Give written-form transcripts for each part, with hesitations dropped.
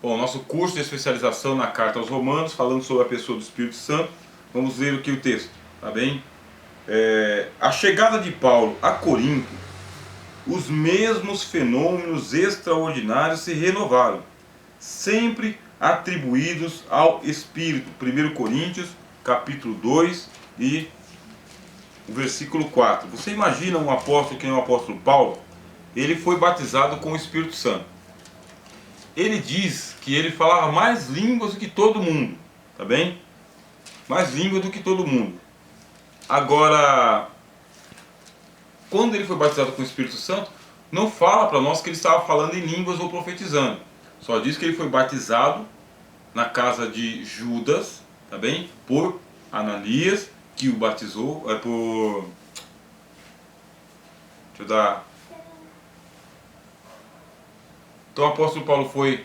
Bom, nosso curso de especialização na Carta aos Romanos, falando sobre a pessoa do Espírito Santo. Vamos ler aqui o texto, tá bem? A chegada de Paulo a Corinto, os mesmos fenômenos extraordinários se renovaram, sempre atribuídos ao Espírito. 1 Coríntios, capítulo 2 e o versículo 4. Você imagina um apóstolo que nem o apóstolo Paulo? Ele foi batizado com o Espírito Santo. Ele diz que ele falava mais línguas do que todo mundo, tá bem? Mais línguas do que todo mundo. Agora, quando ele foi batizado com o Espírito Santo, não fala para nós que ele estava falando em línguas ou profetizando. Só diz que ele foi batizado na casa de Judas, tá bem? Por Ananias, que o batizou, Deixa eu dar... Então o apóstolo Paulo foi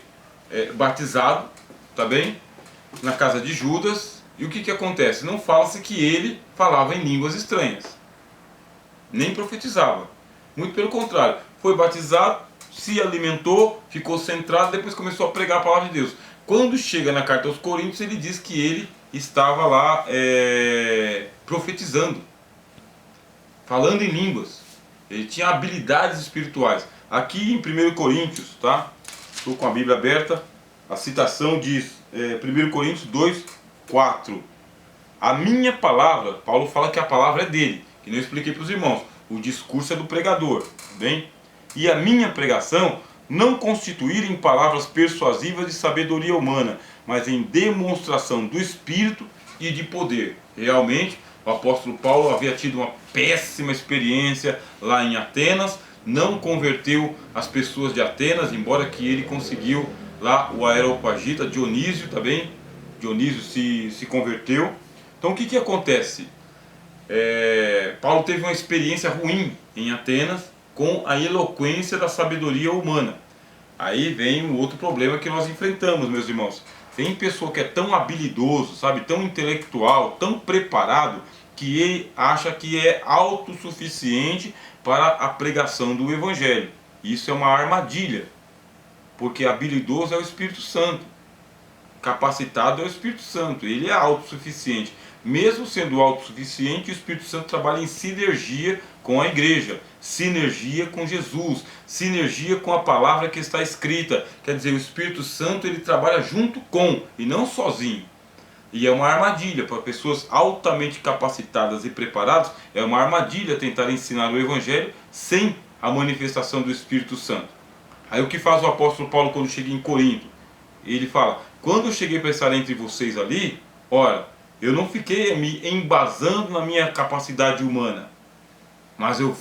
batizado, tá bem? Na casa de Judas. E o que acontece? Não fala-se que ele falava em línguas estranhas, nem profetizava. Muito pelo contrário, foi batizado, se alimentou, ficou centrado, depois começou a pregar a palavra de Deus. Quando chega na carta aos Coríntios, ele diz que ele estava lá profetizando, falando em línguas. Ele tinha habilidades espirituais. Aqui em 1 Coríntios, tá? Estou com a Bíblia aberta. A citação diz, 1 Coríntios 2, 4. A minha palavra, Paulo fala que a palavra é dele, que não expliquei para os irmãos. O discurso é do pregador, bem? E a minha pregação não constituir em palavras persuasivas de sabedoria humana, mas em demonstração do Espírito e de poder. Realmente, o apóstolo Paulo havia tido uma péssima experiência lá em Atenas, não converteu as pessoas de Atenas, embora que ele conseguiu lá o Areopagita, Dionísio também, Dionísio se converteu. Então o que acontece? Paulo teve uma experiência ruim em Atenas com a eloquência da sabedoria humana. Aí vem um outro problema que nós enfrentamos, meus irmãos. Tem pessoa que é tão habilidoso, sabe, tão intelectual, tão preparado, que ele acha que é autossuficiente para a pregação do Evangelho. Isso é uma armadilha, porque habilidoso é o Espírito Santo, capacitado é o Espírito Santo, ele é autossuficiente. Mesmo sendo autossuficiente, o Espírito Santo trabalha em sinergia com a igreja, sinergia com Jesus, sinergia com a palavra que está escrita. Quer dizer, o Espírito Santo ele trabalha junto com e não sozinho. E é uma armadilha para pessoas altamente capacitadas e preparadas. É uma armadilha tentar ensinar o Evangelho sem a manifestação do Espírito Santo. Aí o que faz o apóstolo Paulo quando chega em Corinto? Ele fala, quando eu cheguei para estar entre vocês ali, ora, eu não fiquei me embasando na minha capacidade humana, mas eu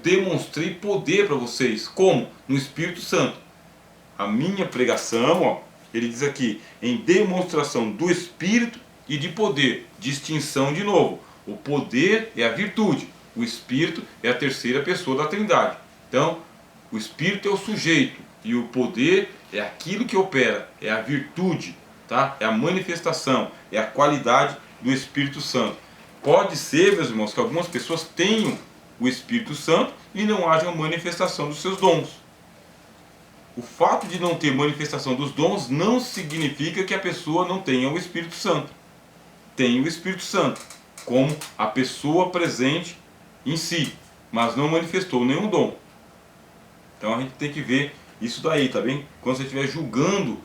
demonstrei poder para vocês. Como? No Espírito Santo. A minha pregação, ó, ele diz aqui, em demonstração do Espírito e de poder. Distinção de novo. O poder é a virtude. O Espírito é a terceira pessoa da Trindade. Então, o Espírito é o sujeito. E o poder é aquilo que opera. É a virtude. Tá? É a manifestação. É a qualidade do Espírito Santo. Pode ser, meus irmãos, que algumas pessoas tenham o Espírito Santo e não haja manifestação dos seus dons. O fato de não ter manifestação dos dons não significa que a pessoa não tenha o Espírito Santo. Tem o Espírito Santo, como a pessoa presente em si, mas não manifestou nenhum dom. Então a gente tem que ver isso daí, tá bem? Quando você estiver julgando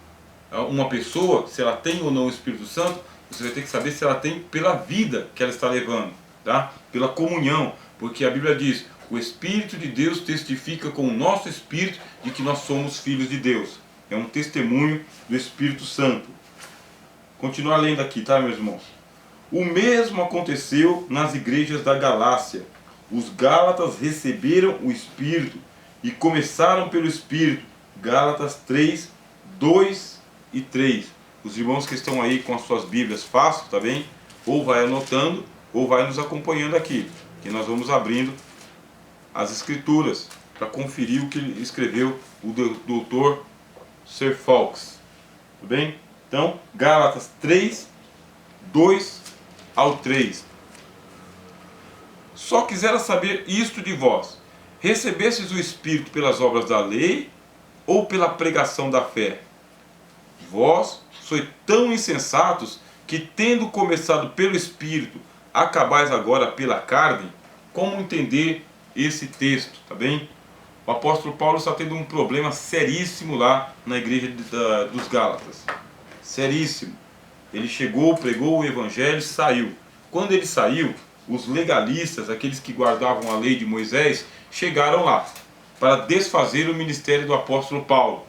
uma pessoa, se ela tem ou não o Espírito Santo, você vai ter que saber se ela tem pela vida que ela está levando, tá? Pela comunhão, porque a Bíblia diz, o Espírito de Deus testifica com o nosso espírito de que nós somos filhos de Deus. É um testemunho do Espírito Santo. Continuar lendo aqui, tá, meus irmãos? O mesmo aconteceu nas igrejas da Galácia. Os Gálatas receberam o Espírito e começaram pelo Espírito. Gálatas 3, 2 e 3. Os irmãos que estão aí com as suas Bíblias fácil, tá bem? Ou vai anotando, ou vai nos acompanhando aqui, que nós vamos abrindo as escrituras para conferir o que escreveu o doutor Sir Fawkes. Tudo bem? Então, Gálatas 3, 2 ao 3. Só quisera saber isto de vós: recebestes o Espírito pelas obras da lei ou pela pregação da fé? Vós sois tão insensatos que, tendo começado pelo Espírito, acabais agora pela carne. Como entender esse texto, tá bem? O apóstolo Paulo está tendo um problema seríssimo lá na igreja dos Gálatas. Seríssimo. Ele chegou, pregou o evangelho e saiu. Quando ele saiu, os legalistas, aqueles que guardavam a lei de Moisés, chegaram lá para desfazer o ministério do apóstolo Paulo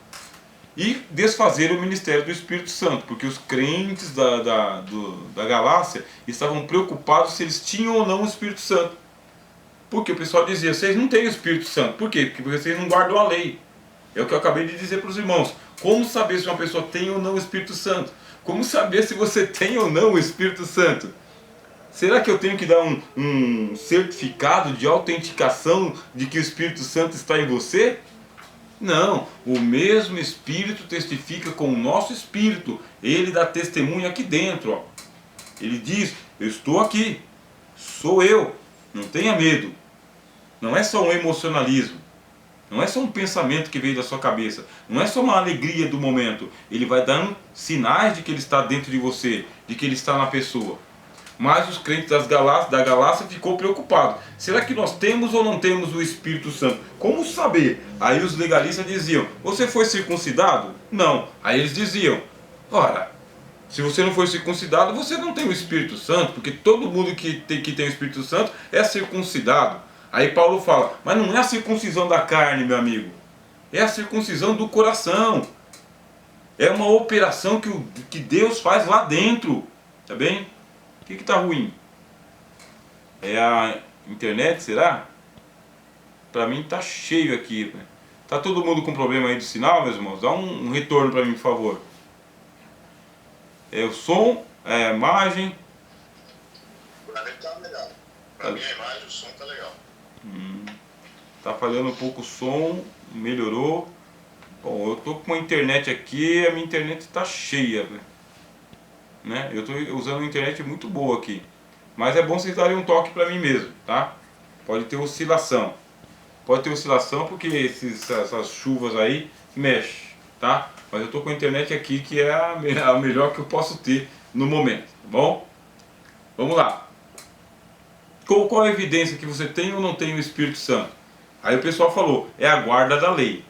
e desfazer o ministério do Espírito Santo, porque os crentes da Galácia estavam preocupados se eles tinham ou não o Espírito Santo. Porque o pessoal dizia: vocês não têm o Espírito Santo. Por quê? Porque vocês não guardam a lei. É o que eu acabei de dizer para os irmãos. Como saber se uma pessoa tem ou não o Espírito Santo? Como saber se você tem ou não o Espírito Santo? Será que eu tenho que dar um certificado de autenticação de que o Espírito Santo está em você? Não, o mesmo Espírito testifica com o nosso Espírito. Ele dá testemunho aqui dentro. Ó. Ele diz: eu estou aqui, sou eu, não tenha medo. Não é só um emocionalismo, não é só um pensamento que veio da sua cabeça, não é só uma alegria do momento. Ele vai dando sinais de que ele está dentro de você, de que ele está na pessoa. Mas os crentes da Galácia ficou preocupado. Será que nós temos ou não temos o Espírito Santo? Como saber? Aí os legalistas diziam: você foi circuncidado? Não. Aí eles diziam: ora, se você não foi circuncidado, você não tem o Espírito Santo, porque todo mundo que tem o Espírito Santo é circuncidado. Aí Paulo fala: mas não é a circuncisão da carne, meu amigo, é a circuncisão do coração. É uma operação que Deus faz lá dentro, tá bem? O que está ruim? É a internet, será? Para mim está cheio aqui. Tá todo mundo com problema aí do sinal, meus irmãos? Dá um retorno para mim, por favor. É o som, é a imagem. Para mim tá legal. Para mim a imagem, o som tá legal. Tá falhando um pouco o som, melhorou. Bom, eu tô com a internet aqui, a minha internet está cheia, né? Eu estou usando uma internet muito boa aqui. Mas é bom vocês darem um toque para mim mesmo, tá? Pode ter oscilação. Pode ter oscilação porque essas chuvas aí mexem, tá? Mas eu estou com a internet aqui que é a melhor que eu posso ter no momento, tá bom? Vamos lá. Qual a evidência que você tem ou não tem o Espírito Santo? Aí o pessoal falou: é a guarda da lei.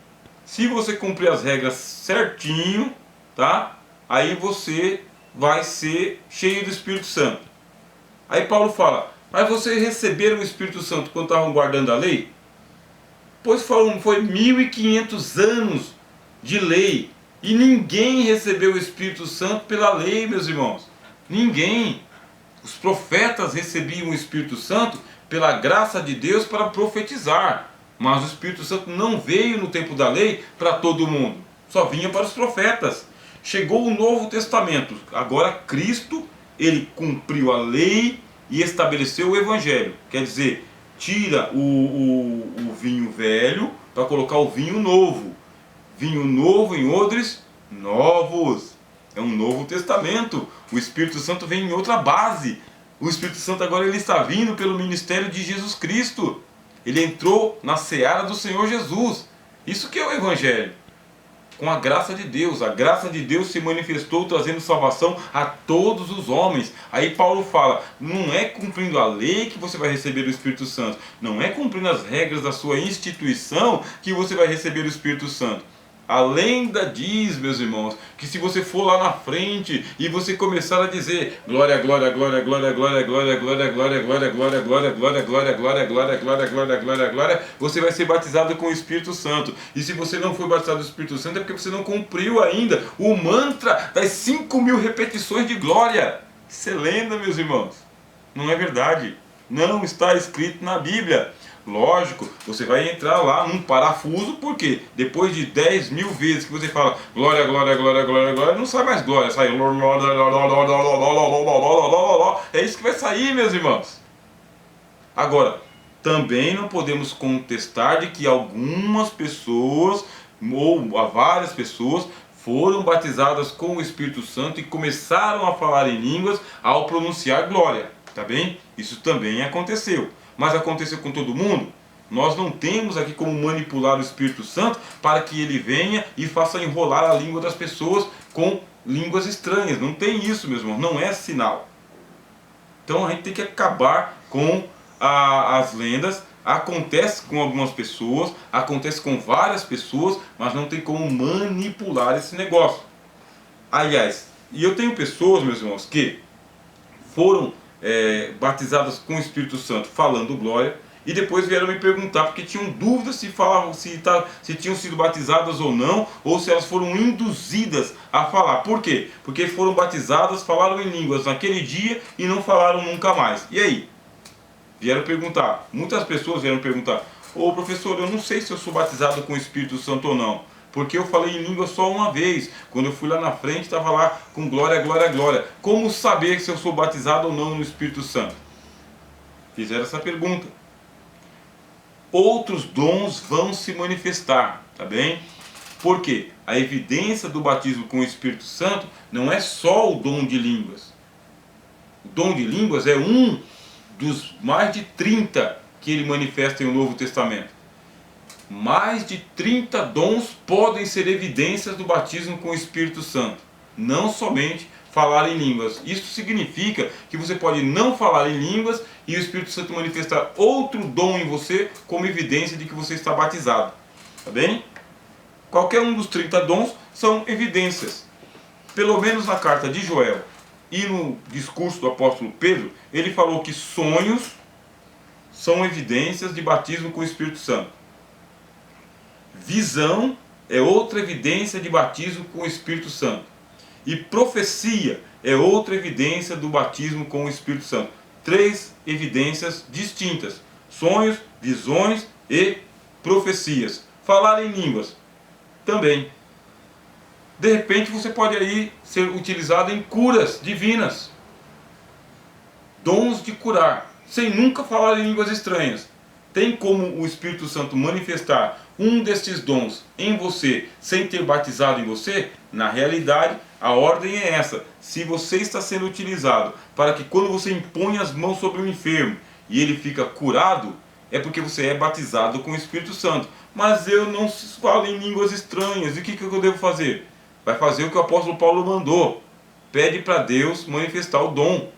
Se você cumprir as regras certinho, tá? Aí você vai ser cheio do Espírito Santo. Aí Paulo fala: mas vocês receberam o Espírito Santo quando estavam guardando a lei? Pois foi 1500 anos de lei e ninguém recebeu o Espírito Santo pela lei, meus irmãos. Ninguém. Os profetas recebiam o Espírito Santo pela graça de Deus para profetizar. Mas o Espírito Santo não veio no tempo da lei para todo mundo. Só vinha para os profetas. Chegou o Novo Testamento. Agora Cristo, ele cumpriu a lei e estabeleceu o Evangelho. Quer dizer, tira o vinho velho para colocar o vinho novo. Vinho novo em odres novos. É um Novo Testamento. O Espírito Santo vem em outra base. O Espírito Santo agora ele está vindo pelo ministério de Jesus Cristo. Ele entrou na seara do Senhor Jesus. Isso que é o Evangelho. Com a graça de Deus. A graça de Deus se manifestou trazendo salvação a todos os homens. Aí Paulo fala: não é cumprindo a lei que você vai receber o Espírito Santo. Não é cumprindo as regras da sua instituição que você vai receber o Espírito Santo. A lenda diz, meus irmãos, que se você for lá na frente e você começar a dizer glória, glória, glória, glória, glória, glória, glória, glória, glória, glória, glória, glória, glória, glória, glória, glória, glória, glória, glória, você vai ser batizado com o Espírito Santo. E se você não foi batizado com o Espírito Santo é porque você não cumpriu ainda o mantra das 5.000 repetições de glória. Isso é lenda, meus irmãos. Não é verdade. Não está escrito na Bíblia. Lógico, você vai entrar lá num parafuso, porque depois de 10.000 vezes que você fala glória, glória, glória, glória, glória, não sai mais glória, sai é isso que vai sair, meus irmãos. Agora, também não podemos contestar de que algumas pessoas, ou várias pessoas, foram batizadas com o Espírito Santo e começaram a falar em línguas ao pronunciar glória, tá bem? Isso também aconteceu. Mas aconteceu com todo mundo? Nós não temos aqui como manipular o Espírito Santo para que ele venha e faça enrolar a língua das pessoas com línguas estranhas. Não tem isso, meus irmãos, não é sinal. Então a gente tem que acabar com as lendas. Acontece com algumas pessoas, acontece com várias pessoas, mas não tem como manipular esse negócio. Aliás, e eu tenho pessoas, meus irmãos, que foram batizadas com o Espírito Santo falando glória, e depois vieram me perguntar porque tinham dúvidas se tinham sido batizadas ou não, ou se elas foram induzidas a falar. Por quê? Porque foram batizadas, falaram em línguas naquele dia e não falaram nunca mais. E aí? Vieram perguntar, muitas pessoas vieram perguntar: ô professor, eu não sei se eu sou batizado com o Espírito Santo ou não, porque eu falei em língua só uma vez. Quando eu fui lá na frente, estava lá com glória, glória, glória. Como saber se eu sou batizado ou não no Espírito Santo? Fizeram essa pergunta. Outros dons vão se manifestar, tá bem? Porque a evidência do batismo com o Espírito Santo não é só o dom de línguas. O dom de línguas é um dos mais de 30 que ele manifesta em o Novo Testamento. Mais de 30 dons podem ser evidências do batismo com o Espírito Santo. Não somente falar em línguas. Isso significa que você pode não falar em línguas e o Espírito Santo manifestar outro dom em você como evidência de que você está batizado. Tá bem? Qualquer um dos 30 dons são evidências. Pelo menos na carta de Joel e no discurso do apóstolo Pedro, ele falou que sonhos são evidências de batismo com o Espírito Santo. Visão é outra evidência de batismo com o Espírito Santo. E profecia é outra evidência do batismo com o Espírito Santo. 3 evidências distintas: sonhos, visões e profecias. Falar em línguas também. De repente você pode aí ser utilizado em curas divinas. Dons de curar, sem nunca falar em línguas estranhas. Tem como o Espírito Santo manifestar um desses dons em você sem ter batizado em você? Na realidade, a ordem é essa: se você está sendo utilizado para que quando você impõe as mãos sobre o enfermo e ele fica curado, é porque você é batizado com o Espírito Santo. Mas eu não falo em línguas estranhas, e o que eu devo fazer? Vai fazer o que o apóstolo Paulo mandou: pede para Deus manifestar o dom.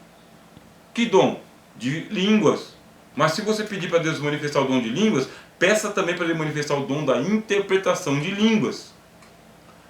Que dom? De línguas. Mas se você pedir para Deus manifestar o dom de línguas, peça também para ele manifestar o dom da interpretação de línguas.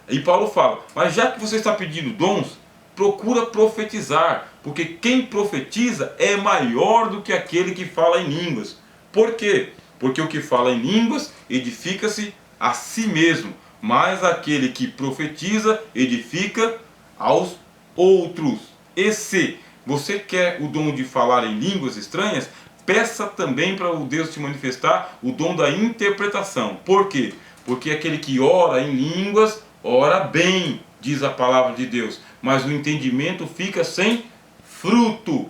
E Paulo fala: mas já que você está pedindo dons, procura profetizar, porque quem profetiza é maior do que aquele que fala em línguas. Por quê? Porque o que fala em línguas edifica-se a si mesmo, mas aquele que profetiza edifica aos outros. E se você quer o dom de falar em línguas estranhas, peça também para o Deus te manifestar o dom da interpretação. Por quê? Porque aquele que ora em línguas, ora bem, diz a palavra de Deus, mas o entendimento fica sem fruto.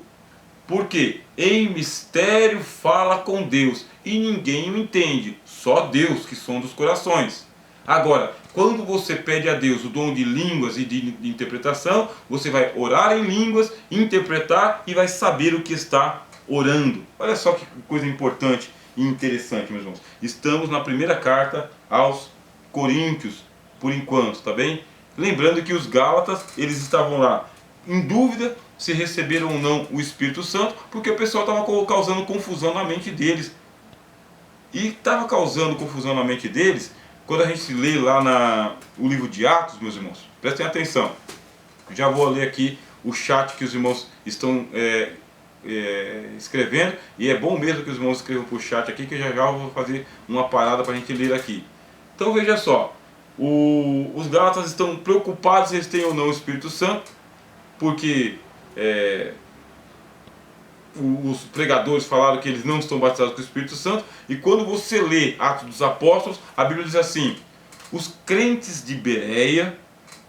Por quê? Em mistério fala com Deus e ninguém o entende, só Deus que sonda os corações. Agora, quando você pede a Deus o dom de línguas e de interpretação, você vai orar em línguas, interpretar e vai saber o que está orando. Olha só que coisa importante e interessante, meus irmãos. Estamos na primeira carta aos Coríntios, por enquanto, tá bem? Lembrando que os Gálatas, eles estavam lá em dúvida se receberam ou não o Espírito Santo, porque o pessoal estava causando confusão na mente deles. E estava causando confusão na mente deles, quando a gente lê lá o livro de Atos, meus irmãos, prestem atenção. Já vou ler aqui o chat que os irmãos estão escrevendo, e é bom mesmo que os irmãos escrevam para o chat aqui, que já eu vou fazer uma parada para a gente ler aqui. Então veja só, os Gálatas estão preocupados se eles têm ou não o Espírito Santo, porque os pregadores falaram que eles não estão batizados com o Espírito Santo. E quando você lê Atos dos Apóstolos, a Bíblia diz assim: os crentes de Bereia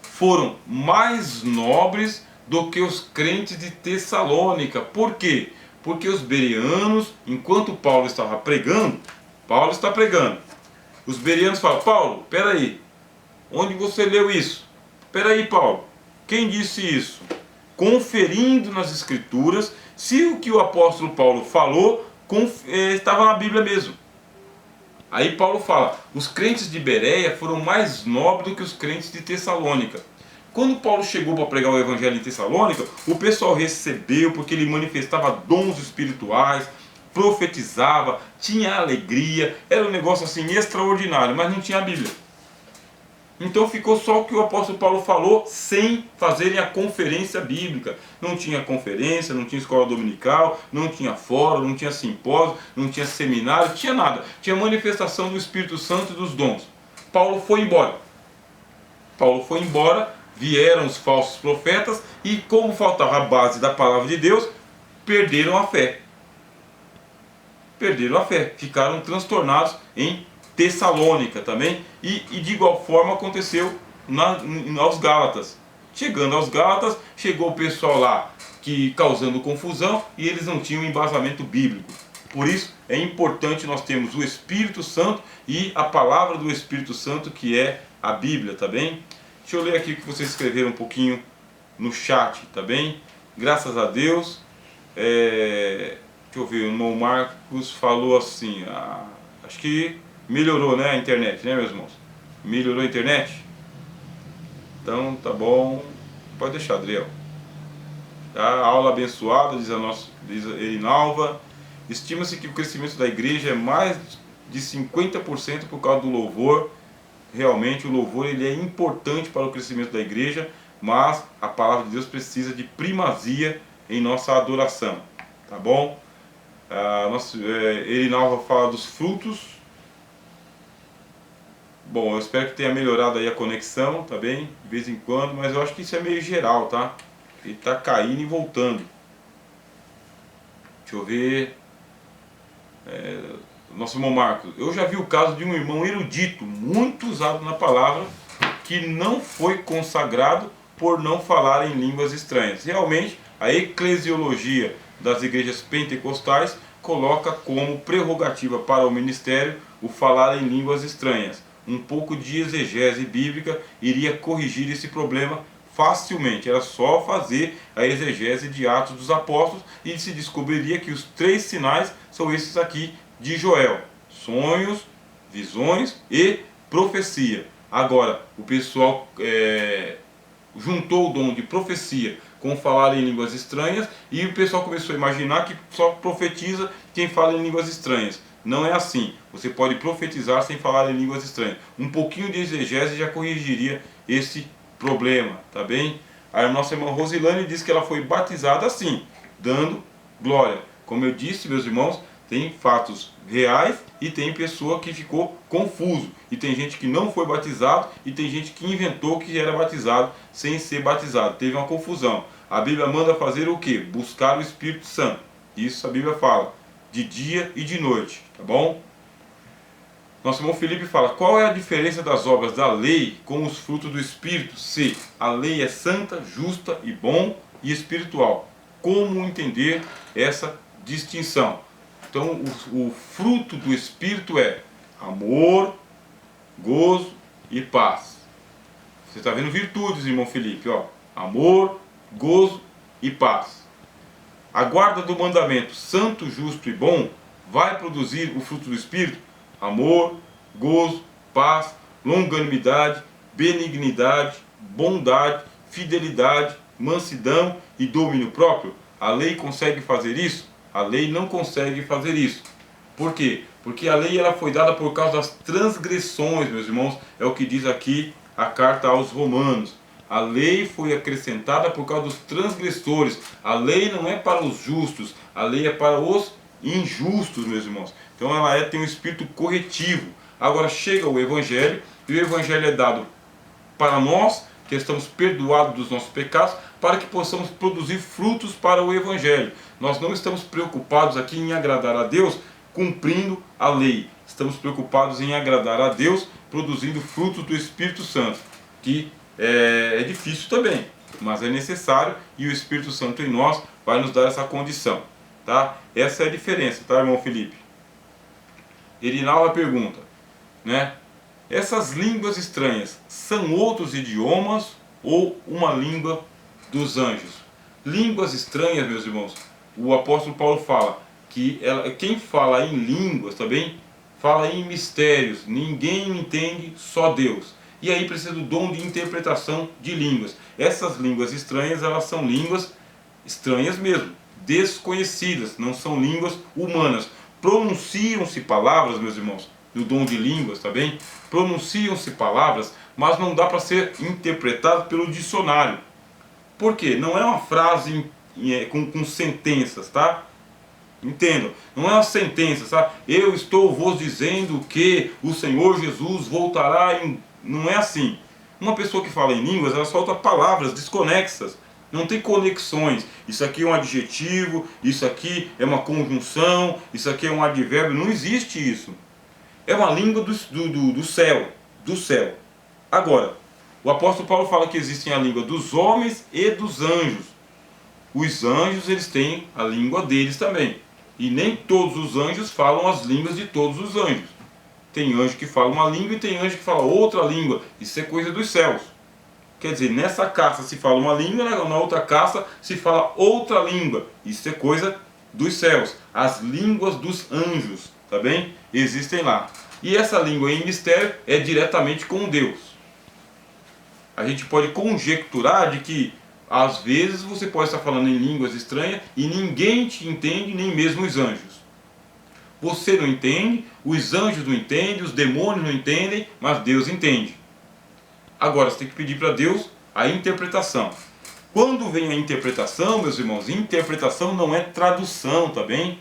foram mais nobres do que os crentes de Tessalônica. Por quê? Porque os bereanos, enquanto Paulo estava pregando, Paulo está pregando, os bereanos falam: Paulo, peraí, onde você leu isso? Peraí, Paulo, quem disse isso? Conferindo nas Escrituras se o que o apóstolo Paulo falou estava na Bíblia mesmo. Aí Paulo fala, os crentes de Bereia foram mais nobres do que os crentes de Tessalônica. Quando Paulo chegou para pregar o evangelho em Tessalônica, o pessoal recebeu porque ele manifestava dons espirituais, profetizava, tinha alegria, era um negócio assim extraordinário, mas não tinha a Bíblia. Então ficou só o que o apóstolo Paulo falou, sem fazerem a conferência bíblica. Não tinha conferência, não tinha escola dominical, não tinha fórum, não tinha simpósio, não tinha seminário, não tinha nada. Tinha manifestação do Espírito Santo e dos dons. Paulo foi embora. Vieram os falsos profetas e, como faltava a base da palavra de Deus, perderam a fé. Ficaram transtornados em Tessalônica também, e de igual forma aconteceu aos Gálatas. Chegando aos Gálatas, chegou o pessoal lá causando confusão, e eles não tinham embasamento bíblico. Por isso é importante nós termos o Espírito Santo e a palavra do Espírito Santo, que é a Bíblia, tá bem? Deixa eu ler aqui o que vocês escreveram um pouquinho no chat, tá bem? Graças a Deus. Deixa eu ver, o irmão Marcos falou assim, acho que melhorou, né, a internet, né, meus irmãos? Melhorou a internet? Então, tá bom. Pode deixar, Adriel. Tá? Aula abençoada, diz a Erinalva. Estima-se que o crescimento da igreja é mais de 50% por causa do louvor. Realmente, o louvor ele é importante para o crescimento da igreja, mas a palavra de Deus precisa de primazia em nossa adoração. Tá bom? Erinalva fala dos frutos. Bom, eu espero que tenha melhorado aí a conexão, tá bem? De vez em quando, mas eu acho que isso é meio geral, tá? Ele tá caindo e voltando. Deixa eu ver. Nosso irmão Marcos, eu já vi o caso de um irmão erudito, muito usado na palavra, que não foi consagrado por não falar em línguas estranhas. Realmente, a eclesiologia das igrejas pentecostais coloca como prerrogativa para o ministério o falar em línguas estranhas. Um pouco de exegese bíblica iria corrigir esse problema facilmente. Era só fazer a exegese de Atos dos Apóstolos e se descobriria que os 3 sinais são esses aqui de Joel: sonhos, visões e profecia. Agora, o pessoal juntou o dom de profecia com falar em línguas estranhas, e o pessoal começou a imaginar que só profetiza quem fala em línguas estranhas. Não é assim. Você pode profetizar sem falar em línguas estranhas. Um pouquinho de exegese já corrigiria esse problema, tá bem? A nossa irmã Rosilane diz que ela foi batizada assim, dando glória. Como eu disse, meus irmãos, tem fatos reais e tem pessoa que ficou confuso. E tem gente que não foi batizado e tem gente que inventou que era batizado sem ser batizado. Teve uma confusão. A Bíblia manda fazer o quê? Buscar o Espírito Santo. Isso a Bíblia fala, de dia e de noite, tá bom? Nosso irmão Felipe fala, qual é a diferença das obras da lei com os frutos do Espírito? Se a lei é santa, justa e bom e espiritual. Como entender essa distinção? Então, o fruto do Espírito é amor, gozo e paz. Você está vendo virtudes, irmão Felipe, ó. Amor, gozo e paz. A guarda do mandamento santo, justo e bom vai produzir o fruto do Espírito: amor, gozo, paz, longanimidade, benignidade, bondade, fidelidade, mansidão e domínio próprio. A lei consegue fazer isso? A lei não consegue fazer isso. Por quê? Porque a lei ela foi dada por causa das transgressões, meus irmãos. É o que diz aqui a carta aos Romanos. A lei foi acrescentada por causa dos transgressores. A lei não é para os justos, a lei é para os injustos, meus irmãos. Então ela tem um espírito corretivo. Agora chega o Evangelho, e o Evangelho é dado para nós, que estamos perdoados dos nossos pecados, para que possamos produzir frutos para o Evangelho. Nós não estamos preocupados aqui em agradar a Deus cumprindo a lei. Estamos preocupados em agradar a Deus produzindo frutos do Espírito Santo, que é difícil também, mas é necessário, e o Espírito Santo em nós vai nos dar essa condição, tá? Essa é a diferença, tá, irmão Felipe? Erinalva pergunta, né? Essas línguas estranhas são outros idiomas ou uma língua dos anjos? Línguas estranhas, meus irmãos, o apóstolo Paulo fala que quem fala em línguas também fala em mistérios, ninguém entende, só Deus. E aí precisa do dom de interpretação de línguas. Essas línguas estranhas, elas são línguas estranhas mesmo, desconhecidas, não são línguas humanas. Pronunciam-se palavras, meus irmãos, no dom de línguas, tá bem? Pronunciam-se palavras, mas não dá para ser interpretado pelo dicionário. Por quê? Não é uma frase com sentenças, tá? Entendam, não é uma sentença, sabe? Eu estou vos dizendo que o Senhor Jesus voltará em... Não é assim. Uma pessoa que fala em línguas, ela solta palavras desconexas. Não tem conexões. Isso aqui é um adjetivo, isso aqui é uma conjunção, isso aqui é um advérbio. Não existe isso. É uma língua do céu. Do céu. Agora, o apóstolo Paulo fala que existem a língua dos homens e dos anjos. Os anjos, eles têm a língua deles também. E nem todos os anjos falam as línguas de todos os anjos. Tem anjo que fala uma língua e tem anjo que fala outra língua. Isso é coisa dos céus. Quer dizer, nessa caça se fala uma língua, na outra caça se fala outra língua. Isso é coisa dos céus. As línguas dos anjos, tá bem? Existem lá. E essa língua em mistério é diretamente com Deus. A gente pode conjecturar de que às vezes você pode estar falando em línguas estranhas e ninguém te entende, nem mesmo os anjos. Você não entende, os anjos não entendem, os demônios não entendem, mas Deus entende. Agora você tem que pedir para Deus a interpretação. Quando vem a interpretação, meus irmãos, interpretação não é tradução, tá bem?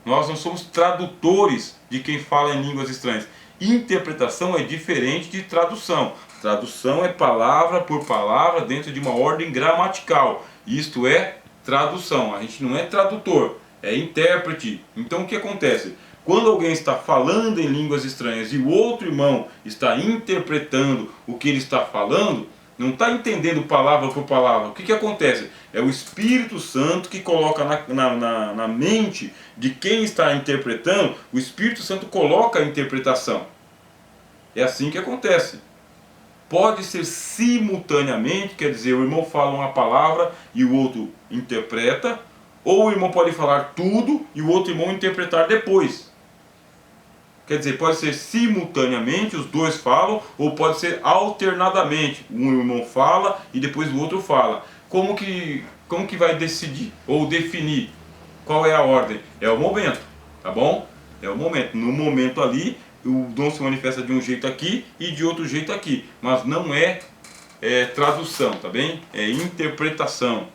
Nós não somos tradutores de quem fala em línguas estranhas. Interpretação é diferente de tradução. Tradução é palavra por palavra dentro de uma ordem gramatical. Isto é tradução. A gente não é tradutor, é intérprete. Então o que acontece? Quando alguém está falando em línguas estranhas e o outro irmão está interpretando o que ele está falando, não está entendendo palavra por palavra, o que acontece? É o Espírito Santo que coloca na mente de quem está interpretando, o Espírito Santo coloca a interpretação. É assim que acontece. Pode ser simultaneamente, quer dizer, o irmão fala uma palavra e o outro interpreta, ou o irmão pode falar tudo e o outro irmão interpretar depois. Quer dizer, pode ser simultaneamente, os dois falam, ou pode ser alternadamente. Um irmão fala e depois o outro fala. Como que vai decidir ou definir qual é a ordem? É o momento, tá bom? É o momento. No momento ali, o dom se manifesta de um jeito aqui e de outro jeito aqui. Mas não é tradução, tá bem? É interpretação.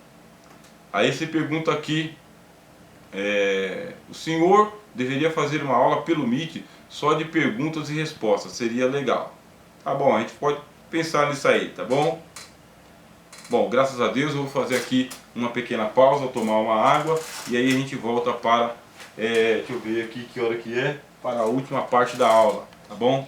Aí você pergunta aqui, o senhor deveria fazer uma aula pelo Meet só de perguntas e respostas, seria legal. Tá bom, a gente pode pensar nisso aí, tá bom? Bom, graças a Deus eu vou fazer aqui uma pequena pausa, tomar uma água e aí a gente volta para, deixa eu ver aqui que hora que é, para a última parte da aula, tá bom?